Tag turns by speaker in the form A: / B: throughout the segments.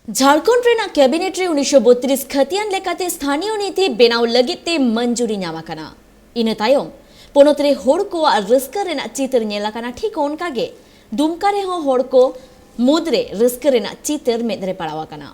A: Jharkhand Raina cabinet रे 1932 खतियान लेकाते स्थानीय नीति बेनाव लगिते मंजूरी ᱧᱟᱢᱟᱠᱟᱱᱟ। ᱤᱱᱟᱹ ᱛᱟᱭᱚᱢ ᱯᱚᱱᱚᱛ ᱨᱮ ᱦᱚᱲ ᱠᱚᱣᱟᱜ ᱨᱟᱹᱥᱠᱟᱹ ᱨᱮᱱᱟᱜ ᱪᱤᱛᱟᱹᱨ ᱧᱮᱞᱟᱠᱟᱱᱟ। ᱴᱷᱤᱠ ᱚᱱᱠᱟᱜᱮ ᱫᱩᱢᱠᱟ ᱨᱮᱦᱚᱸ ᱦᱚᱲ ᱠᱚ ᱢᱩᱫᱽᱨᱮ ᱨᱟᱹᱥᱠᱟᱹ ᱨᱮᱱᱟᱜ ᱪᱤᱛᱟᱹᱨ ᱢᱮᱫ ᱨᱮ ᱯᱟᱲᱟᱣ ᱟᱠᱟᱱᱟ।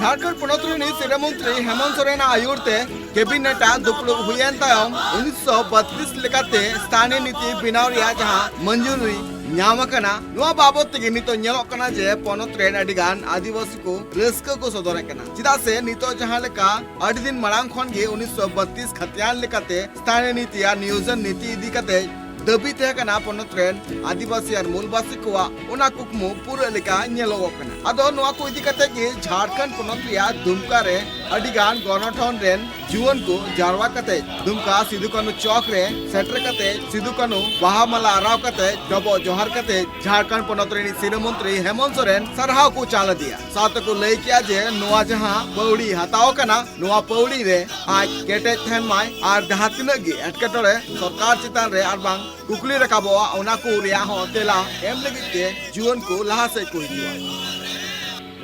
B: झारखंड पनत शिरा मंत्री हेमंत सोरेन आयुरते कैबिनेट दुपड़ुब हुयन तायम 1932 लेकाते स्थानीय नीति बनाव रिया जहां मंजूरी ᱧᱟᱢᱟᱠᱟᱱᱟ। ᱱᱚᱣᱟ ᱵᱟᱵᱚᱫ ᱛᱮᱜᱮ ᱱᱤᱛᱚᱜ ᱧᱮᱞᱚᱜ ᱠᱟᱱᱟ ᱡᱮ ᱯᱚᱱᱚᱛ ᱨᱮᱱ ᱟᱹᱰᱤᱜᱟᱱ ᱟᱹᱫᱤᱵᱟᱹᱥᱤ ᱠᱚ ᱨᱟᱹᱥᱠᱟᱹ ᱠᱚ ᱥᱚᱫᱚᱨᱮᱫ ᱠᱟᱱᱟ। ᱪᱮᱫᱟᱜ ᱥᱮ ᱱᱤᱛᱚᱜ ᱡᱟᱦᱟᱸ ᱞᱮᱠᱟ ᱟᱹᱰᱤ ᱫᱤᱱ ᱢᱟᱲᱟᱝ ᱠᱷᱚᱱ ᱜᱮ 1932 ᱠᱷᱟᱛᱤᱭᱟᱱ ᱞᱮᱠᱟते स्थानीय नीति या नियोजन नीति इदी कते दाबी तहे कना पनत रेन आदिवासी और मूलवासी कोआ ओना कुकमु पूरा लेका ᱧᱮᱞᱚᱜ ᱠᱟᱱᱟ। ᱟᱫᱚ ᱱᱚᱣᱟ ᱠᱚ ᱤᱫᱤ ᱠᱟᱛᱮ ᱜᱮ झारखंड पनत रिया दुमका रे अडिगान गणठन रेन जुवन को जारवा कते दुमका सिदु कानू चौक रे सेटर कते सिदु कानू बाहा माला आराव कते डबो जोहार कते झारखंड पनत रेन सिरा मंत्री हेमंत सोरेन सरहाव को चाल दिया। साथ को लई किया जे नोआ जहां पौड़ी हताव कना नोआ पौड़ी रे आज केटे थेन माय आर जहां तिना गे एटकेटोरे सरकार चितान रे आर बांग कुकली रकाबोआ ओना को रिया हो तेला एम लगिते जुवन को लहा से को हिजुआ।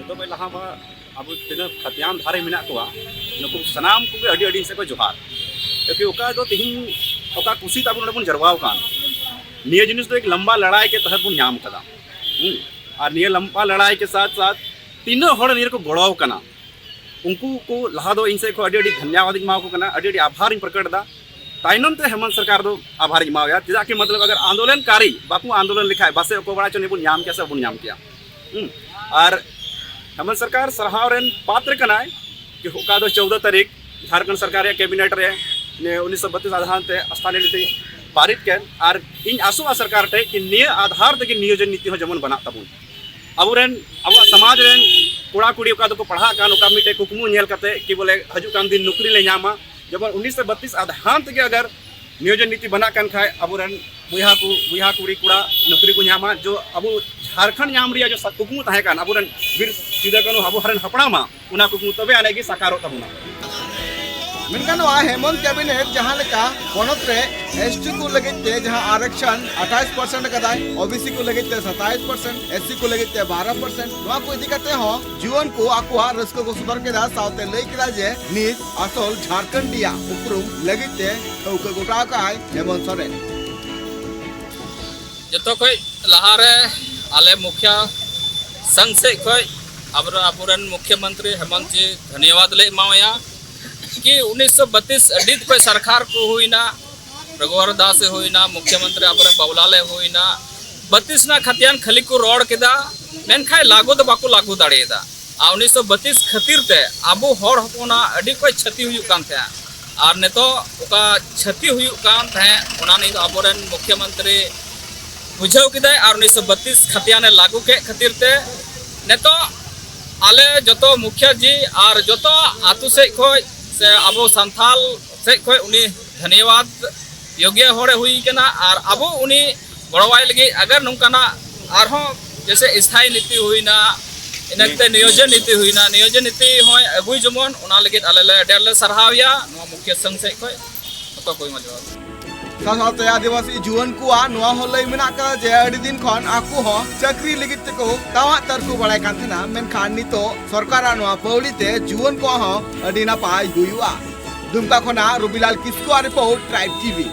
C: तो भाई लहा मा अब तिना खतियान धारे मिना कोआ नुकु सनाम को अडी अडी से को जोहार क्योंकि ओका दो तिहिन ओका कुसी ताबुन नबुन जरवाव कान निय जिनिस तो एक लंबा लड़ाई के तहत बुन ᱧᱟᱢ कदा और निय लंबा लड़ाई के साथ साथ तीनों हड़ नियर को गड़ाव कना उनको को लहा दो इनसे को अडी अडी धन्यवाद माव को कना अडी अडी आभार प्रकट दा ताइनम ते हेमंत सरकार दो आभार मावया चेदा कि मतलब अगर आंदोलनकारी बापू आंदोलन लिखाय बासे को बड़ा चने बुन ᱧᱟᱢ के सब बुन ᱧᱟᱢ किया और हेमंत सरकार सरहाव रेन पात्र कनाय कि ओका दो 14 तारीख झारखंड सरकार या कैबिनेट रे 1932 आधार ते स्थानीय नीति पारित के और इन आसुआ सरकार टे कि निय आधार ते नियोजन नीति हो जमन बना तबुन अब रेन अब समाज रेन कोड़ा कुड़ी ओका दो पढ़ा कान ओका मिटे कुकमु नेल कते कि बोले हजु कान दिन नौकरी ले ᱧᱟᱢᱟ जब 1932 आधार ते अगर नियोजन नीति बना कान खाय अब रेन बुहा कुड़ी कुड़ा नौकरी को ᱧᱟᱢᱟ जो अब झारखंड ᱧᱟᱢ रिया जो कुकमु तहे कान अब रेन बिर सीधा कानो अब हरन हपड़ामा उना कुकमु तबे आने की साकारो तबुना
B: मेनकान हेमंत कैबिनेट जहां लेका पनत रे एसटी को लगिते जहां आरक्षण 28% कदाय ओबीसी को लगिते 27% एससी को लगिते 12% नवा को इदी करते हो जीवन को आकुआ रस्को को सुधार के दा साउते लई किदा जे निज असल झारखंडिया उपरुम लगिते ओके गोटा काय हेमंत सोरेन
D: जतो कोई लहारे आले मुखिया संघ से कोई अबरन मुख्यमंत्री हेमंत जी धन्यवाद ले मावया कि 1932 अडित कोई सरकार को हुईना रघुवर दास से हुईना मुख्यमंत्री अबरन बाबुलाले हुईना 32 ना खतियान खली को रोड केदा मेनखाय लागू दो बाको लागू दाड़ेदा आ 1932 खतिर ते आबो हर हपना अडी कोई क्षति हुई कान थे और नेतो ओका क्षति हुई कान थे ओना नि अबरन मुख्यमंत्री बुझाव किदा और 1932 खतियाने लागू के खतिर ते नेतो आले जतो मुखिया जी और जतो आतु से खोय से अब संथाल से खोय उनी धन्यवाद योग्य होड़े हुई केना और अब उनी गड़वाई लगी अगर नौकाना आरहों जैसे स्थायी नीति हुईना इनते नियोजन नीति होय अगुई जमन उना लगी आले डेले सरहाविया नो मुख्य संघ से खोय तो कोई मजवा
B: साथ आदिवासी जुवन को नवा हो लई मेना का जे अडी दिन खन आकु हो चाकरी लगित को तावा तरकु बड़ाय कांतना मेन खान नितो सरकार नवा पौड़ीते जुवन को हो अडी ना पाई हुआ दुमका खना Ravilal Kisko report tribe TV.